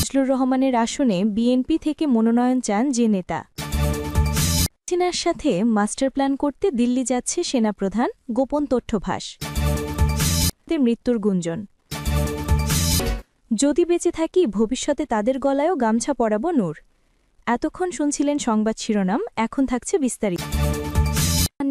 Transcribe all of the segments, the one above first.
ফজলুর রহমানের আসনে বিএনপি থেকে মনোনয়ন চান যে নেতা। হাসিনার সাথে মাস্টার প্ল্যান করতে দিল্লি যাচ্ছে সেনাপ্রধান, গোপন তথ্য ফাঁস। মৃত্যুর গুঞ্জন। যদি বেঁচে থাকি ভবিষ্যতে তাদের গলায়ও গামছা পরাব নূর। এতক্ষণ শুনছিলেন সংবাদ শিরোনাম, এখন থাকছে বিস্তারিত।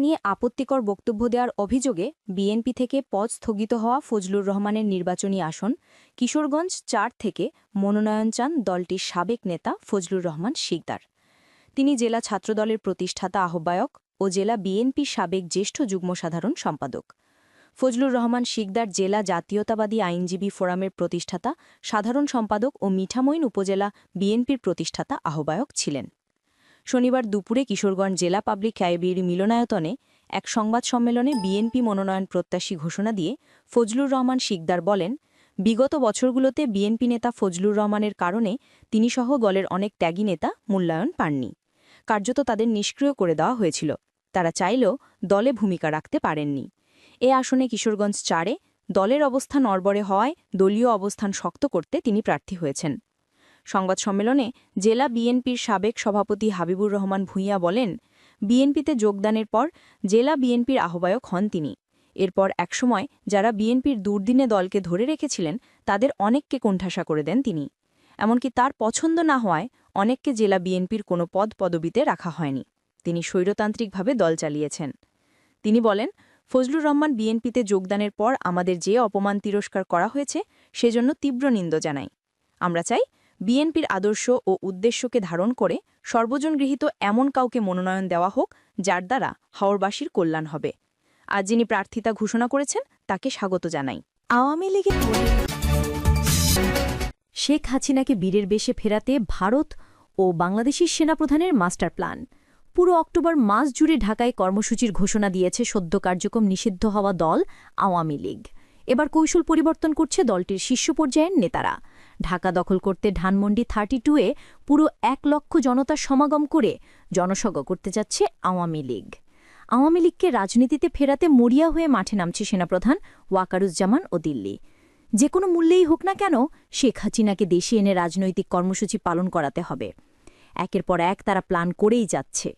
নিয়ে আপত্তিকর বক্তব্য দেওয়ার অভিযোগে বিএনপি থেকে পদ স্থগিত হওয়া ফজলুর রহমানের নির্বাচনী আসন কিশোরগঞ্জ ৪ থেকে মনোনয়ন চান দলটির সাবেক নেতা ফজলুর রহমান শিকদার। তিনি জেলা ছাত্রদলের প্রতিষ্ঠাতা আহ্বায়ক ও জেলা বিএনপির সাবেক জ্যেষ্ঠ যুগ্ম সাধারণ সম্পাদক। ফজলুর রহমান শিকদার জেলা জাতীয়তাবাদী আইনজীবী ফোরামের প্রতিষ্ঠাতা সাধারণ সম্পাদক ও মিঠামইন উপজেলা বিএনপির প্রতিষ্ঠাতা আহ্বায়ক ছিলেন। শনিবার দুপুরে কিশোরগঞ্জ জেলা পাবলিক লাইব্রেরি মিলনায়তনে এক সংবাদ সম্মেলনে বিএনপি মনোনয়ন প্রত্যাশী ঘোষণা দিয়ে ফজলুর রহমান শিকদার বলেন, বিগত বছরগুলোতে বিএনপি নেতা ফজলুর রহমানের কারণে তিনি সহ দলের অনেক ত্যাগী নেতা মূল্যায়ন পাননি। কার্যত তাদের নিষ্ক্রিয় করে দেওয়া হয়েছিল। তারা চাইলেও দলে ভূমিকা রাখতে পারেননি। এ আসনে কিশোরগঞ্জ ৪-এ দলের অবস্থান নড়বড়ে হওয়ায় দলীয় অবস্থান শক্ত করতে তিনি প্রার্থী হয়েছেন। সংবাদ সম্মেলনে জেলা বিএনপির সাবেক সভাপতি হাবিবুর রহমান ভূঁইয়া বলেন, বিএনপিতে যোগদানের পর জেলা বিএনপির আহ্বায়ক হন তিনি। এরপর একসময় যারা বিএনপির দুর্দিনে দলকে ধরে রেখেছিলেন তাদের অনেককে কোণঠাসা করে দেন তিনি। এমনকি তার পছন্দ না হওয়ায় অনেককে জেলা বিএনপির কোনো পদবিতে রাখা হয়নি। তিনি স্বৈরতান্ত্রিকভাবে দল চালিয়েছেন। তিনি বলেন, ফজলুর রহমান বিএনপিতে যোগদানের পর আমাদের যে অপমান তিরস্কার করা হয়েছে সেজন্য তীব্র নিন্দ জানাই। আমরা চাই বিএনপির আদর্শ ও উদ্দেশ্যকে ধারণ করে সর্বজন গৃহীত এমন কাউকে মনোনয়ন দেওয়া হোক যার দ্বারা হাওরবাসীর কল্যাণ হবে। আজ যিনি প্রার্থিতা ঘোষণা করেছেন তাকে স্বাগত জানাই। আওয়ামী লীগের শেখ হাসিনাকে বীরের বেশে ফেরাতে ভারত ও বাংলাদেশি সেনাপ্রধানের মাস্টার প্ল্যান। পুরো অক্টোবর মাস জুড়ে ঢাকায় কর্মসূচির ঘোষণা দিয়েছে সদ্য কার্যক্রম নিষিদ্ধ হওয়া দল আওয়ামী লীগ। এবার কৌশল পরিবর্তন করছে দলটির শীর্ষ পর্যায়ের নেতারা। ঢাকা দখল করতে ধানমন্ডি 32-এ পুরো ১ লক্ষ জনতার সমাগম করে জনসভা করতে যাচ্ছে আওয়ামী লীগ। আওয়ামী লীগকে রাজনীতিতে ফেরাতে মরিয়া হয়ে মাঠে নামছে সেনাপ্রধান ওয়াকারুজ্জামান ও দিল্লি। যে কোনো মূল্যেই হোক না কেন শেখ হাসিনাকে দেশে এনে রাজনৈতিক কর্মসূচি পালন করাতে হবে। একের পর এক তারা প্ল্যান করেই যাচ্ছে।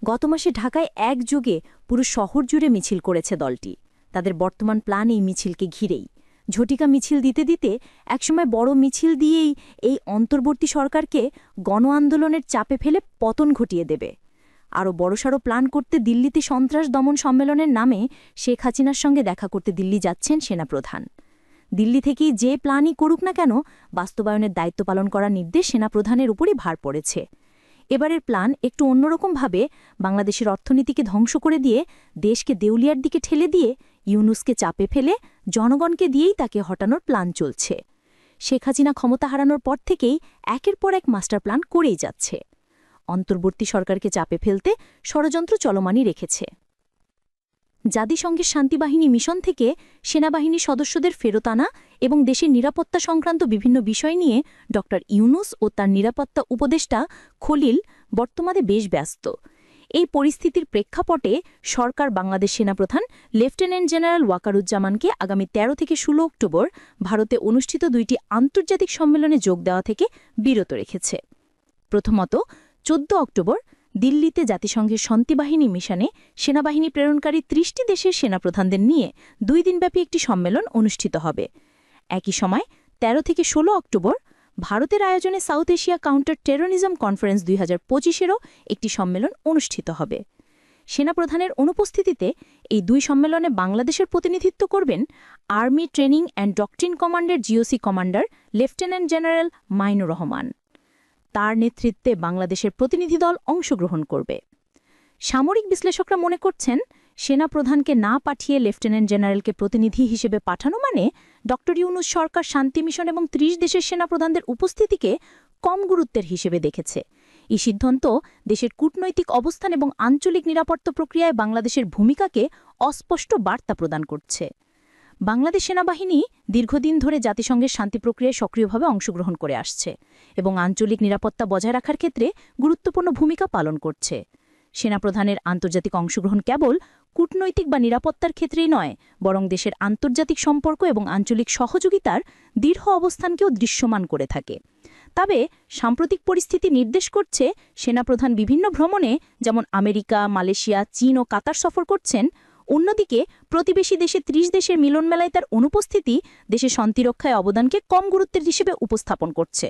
গত মাসে ঢাকায় একযোগে পুরো শহর জুড়ে মিছিল করেছে দলটি। তাদের বর্তমান প্ল্যান এই মিছিলকে ঘিরেই। ঝটিকা মিছিল দিতে দিতে একসময় বড় মিছিল দিয়েই এই অন্তর্বর্তী সরকারকে গণ আন্দোলনের চাপে ফেলে পতন ঘটিয়ে দেবে। আরও বড়সড় প্ল্যান করতে দিল্লিতে সন্ত্রাস দমন সম্মেলনের নামে শেখ হাসিনার সঙ্গে দেখা করতে দিল্লি যাচ্ছেন সেনাপ্রধান। দিল্লি থেকেই যে প্ল্যানই করুক না কেন বাস্তবায়নের দায়িত্ব পালন করার নির্দেশ সেনাপ্রধানের উপরই ভার পড়েছে। এবারের প্ল্যান একটু অন্যরকমভাবে বাংলাদেশের অর্থনীতিকে ধ্বংস করে দিয়ে দেশকে দেউলিয়ার দিকে ঠেলে দিয়ে ইউনুসকে চাপে ফেলে জনগণকে দিয়েই তাকে হটানোর প্ল্যান চলছে। শেখ হাসিনা ক্ষমতা হারানোর পর থেকেই একের পর এক মাস্টার প্ল্যান করেই যাচ্ছে। অন্তর্বর্তী সরকারকে চাপে ফেলতে ষড়যন্ত্র চলমানই রেখেছে। জাতিসংঘের শান্তিবাহিনী মিশন থেকে সেনাবাহিনীর সদস্যদের ফেরত আনা এবং দেশের নিরাপত্তা সংক্রান্ত বিভিন্ন বিষয় নিয়ে ড ইউনুস ও তার নিরাপত্তা উপদেষ্টা খলিল বর্তমানে বেশ ব্যস্ত। এই পরিস্থিতির প্রেক্ষাপটে সরকার বাংলাদেশ সেনাপ্রধান লেফটেন্যান্ট জেনারেল ওয়াকারুজ্জামানকে আগামী ১৩ থেকে ১৬ অক্টোবর ভারতে অনুষ্ঠিত ২টি আন্তর্জাতিক সম্মেলনে যোগ দেওয়া থেকে বিরত রেখেছে। প্রথমত ১৪ অক্টোবর দিল্লিতে জাতিসংঘের শান্তিবাহিনী মিশনে সেনাবাহিনী প্রেরণকারী ৩০টি দেশের সেনাপ্রধানদের নিয়ে ২ দিনব্যাপী একটি সম্মেলন অনুষ্ঠিত হবে। একই সময় ১৩ থেকে ১৬ অক্টোবর ভারতের আয়োজনে south Asia counter terrorism conference ২০২৫-এরও একটি সম্মেলন অনুষ্ঠিত হবে। সেনাপ্রধানের অনুপস্থিতিতে এই ২ সম্মেলনে বাংলাদেশের প্রতিনিধিত্ব করবেন আর্মি ট্রেনিং অ্যান্ড ডক্ট্রিন কমান্ডের GOC commander lieutenant general Mainur Rahman. তার নেতৃত্বে বাংলাদেশের প্রতিনিধি দল অংশগ্রহণ করবে। সামরিক বিশ্লেষকরা মনে করছেন, সেনাপ্রধানকে না পাঠিয়ে লেফটেন্যান্ট জেনারেলকে প্রতিনিধি হিসেবে পাঠানো মানে ড ইউনুস সরকার শান্তি মিশন এবং ৩০ দেশের সেনাপ্রধানদের উপস্থিতিকে কম গুরুত্বের হিসেবে দেখেছে। এই সিদ্ধান্ত দেশের কূটনৈতিক অবস্থান এবং আঞ্চলিক নিরাপত্তা প্রক্রিয়ায় বাংলাদেশের ভূমিকাকে অস্পষ্ট বার্তা প্রদান করছে। বাংলাদেশ সেনাবাহিনী দীর্ঘদিন ধরে জাতিসংঘের শান্তি প্রক্রিয়ায় সক্রিয়ভাবে অংশগ্রহণ করে আসছে এবং আঞ্চলিক নিরাপত্তা বজায় রাখার ক্ষেত্রে গুরুত্বপূর্ণ ভূমিকা পালন করছে। সেনাপ্রধানের আন্তর্জাতিক অংশগ্রহণ কেবল কূটনৈতিক বা নিরাপত্তার ক্ষেত্রেই নয়, বরং দেশের আন্তর্জাতিক সম্পর্ক এবং আঞ্চলিক সহযোগিতার দৃঢ় অবস্থানকেও দৃশ্যমান করে থাকে। তবে সাম্প্রতিক পরিস্থিতি নির্দেশ করছে সেনাপ্রধান বিভিন্ন ভ্রমণে যেমন আমেরিকা, মালয়েশিয়া, চীন ও কাতার সফর করছেন। অন্যদিকে প্রতিবেশী দেশে ৩০ দেশের মিলনমেলায় তার অনুপস্থিতি দেশের শান্তিরক্ষায় অবদানকে কম গুরুত্বের হিসেবে উপস্থাপন করছে।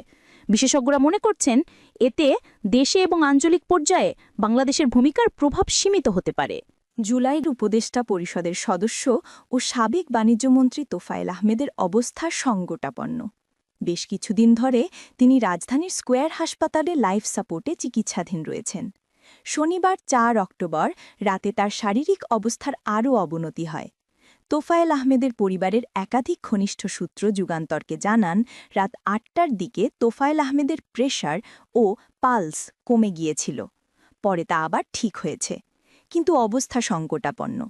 বিশেষজ্ঞরা মনে করছেন এতে দেশে এবং আঞ্চলিক পর্যায়ে বাংলাদেশের ভূমিকার প্রভাব সীমিত হতে পারে। জুলাইয়ের উপদেষ্টা পরিষদের সদস্য ও সাবেক বাণিজ্যমন্ত্রী তোফায়েল আহমেদের অবস্থা সংকটাপন্ন। বেশ কিছুদিন ধরে তিনি রাজধানীর স্কয়ার হাসপাতালে লাইফ সাপোর্টে চিকিৎসাধীন রয়েছেন। শনিবার ৪ অক্টোবর রাতে তার শারীরিক অবস্থার আরও অবনতি হয়। তোফায়েল আহমেদের পরিবারের একাধিক ঘনিষ্ঠ সূত্র যুগান্তরকে জানান, রাত ৮টার দিকে তোফায়েল আহমেদের প্রেশার ও পালস কমে গিয়েছিল। পরে তা আবার ঠিক হয়েছে, কিন্তু অবস্থা সংকটাপন্ন।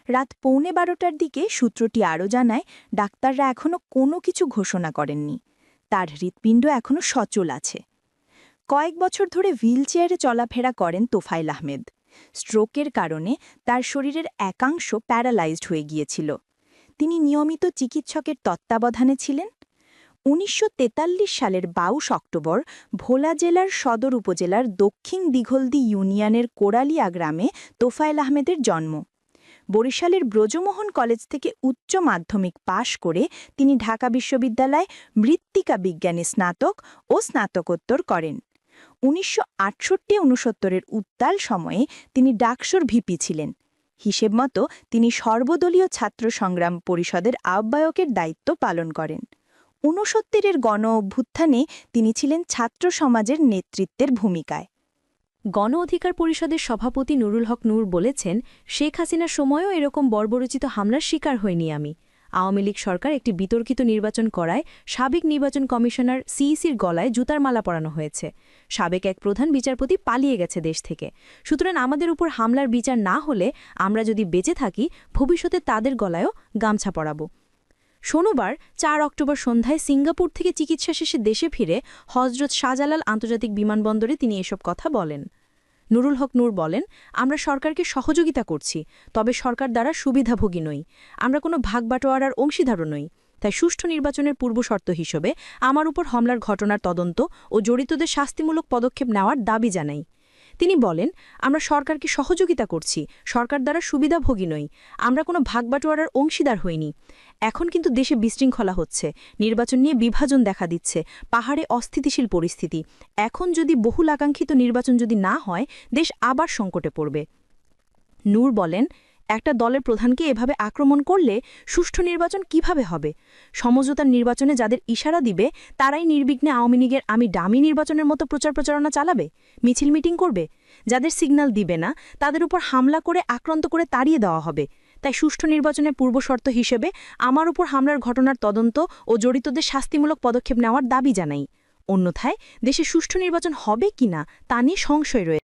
রাত 11:15টার দিকে সূত্রটি আরও জানায়, ডাক্তাররা এখনও কোনো কিছু ঘোষণা করেননি। তার হৃৎপিণ্ড এখনও সচল আছে। কয়েক বছর ধরে হুইলচেয়ারে চলাফেরা করেন তোফায়েল আহমেদ। স্ট্রোকের কারণে তার শরীরের একাংশ প্যারালাইজড হয়ে গিয়েছিল। তিনি নিয়মিত চিকিৎসকের তত্ত্বাবধানে ছিলেন। ১৯৪৩ সালের ২২ অক্টোবর ভোলা জেলার সদর উপজেলার দক্ষিণ দিঘলদি ইউনিয়নের কোড়ালিয়া গ্রামে তোফায়েল আহমেদের জন্ম। বরিশালের ব্রজমোহন কলেজ থেকে উচ্চ মাধ্যমিক পাশ করে তিনি ঢাকা বিশ্ববিদ্যালয়ে মৃত্তিকা বিজ্ঞানে স্নাতক ও স্নাতকোত্তর করেন। ১৯৬৮-৬৯-এর উত্তাল সময়ে তিনি ডাকসুর ভিপি ছিলেন। হিসেব মতো তিনি সর্বদলীয় ছাত্র সংগ্রাম পরিষদের আহ্বায়কের দায়িত্ব পালন করেন। ৬৯-এর গণ অভ্যুত্থানে তিনি ছিলেন ছাত্র সমাজের নেতৃত্বের ভূমিকায়। গণ অধিকার পরিষদের সভাপতি নুরুল হক নূর বলেছেন, শেখ হাসিনার সময়ও এরকম বর্বরচিত হামলার শিকার হয়নি আমি। আওয়ামী লীগ সরকার একটি বিতর্কিত নির্বাচন করায় সাবেক নির্বাচন কমিশনার সিইসির গলায় জুতার মালা পরানো হয়েছে। সাবেক এক প্রধান বিচারপতি পালিয়ে গেছে দেশ থেকে। সুতরাং আমাদের উপর হামলার বিচার না হলে আমরা যদি বেঁচে থাকি, ভবিষ্যতে তাদের গলায়ও গামছা পরাব। শনিবার ৪ অক্টোবর সন্ধ্যায় সিঙ্গাপুর থেকে চিকিৎসা শেষে দেশে ফিরে হজরত শাহজালাল আন্তর্জাতিক বিমানবন্দরে তিনি এসব কথা বলেন। নুরুল হক নূর বলেন, আমরা সরকারকে সহযোগিতা করছি, তবে সরকার দ্বারা সুবিধাভোগী নই। আমরা কোনো ভাগবাটোয়ারার অংশীদারও নই। তাই সুষ্ঠু নির্বাচনের পূর্বশর্ত হিসেবে আমার উপর হামলার ঘটনার তদন্ত ও জড়িতদের শাস্তিমূলক পদক্ষেপ নেওয়ার দাবি জানাই। তিনি বলেন, আমরা সরকারকে সহযোগিতা করছি, সরকার দ্বারা সুবিধাভোগী নই। আমরা কোনো ভাগবাটোয়ারার অংশীদার হইনি। এখন কিন্তু দেশে বিশৃঙ্খলা হচ্ছে, নির্বাচন নিয়ে বিভাজন দেখা দিচ্ছে, পাহাড়ে অস্থিতিশীল পরিস্থিতি। এখন যদি বহুল আকাঙ্ক্ষিত নির্বাচন যদি না হয়, দেশ আবার সংকটে পড়বে। নূর বলেন, একটা দলের প্রধানকে এভাবে আক্রমণ করলে সুষ্ঠু নির্বাচন কিভাবে হবে? সমঝোতার নির্বাচনে যাদের ইশারা দিবে তারাই নির্বিঘ্নে আওয়ামী লীগের আমি ডামি নির্বাচনের মতো প্রচারণা চালাবে, মিছিল মিটিং করবে। যাদের সিগন্যাল দিবে না তাদের উপর হামলা করে আক্রান্ত করে তাড়িয়ে দেওয়া হবে। তাই সুষ্ঠু নির্বাচনের পূর্বশর্ত হিসেবে আমার উপর হামলার ঘটনার তদন্ত ও জড়িতদের শাস্তিমূলক পদক্ষেপ নেওয়ার দাবি জানাই। অন্যথায় দেশে সুষ্ঠু নির্বাচন হবে কিনা তা নিয়ে সংশয় রয়েছে।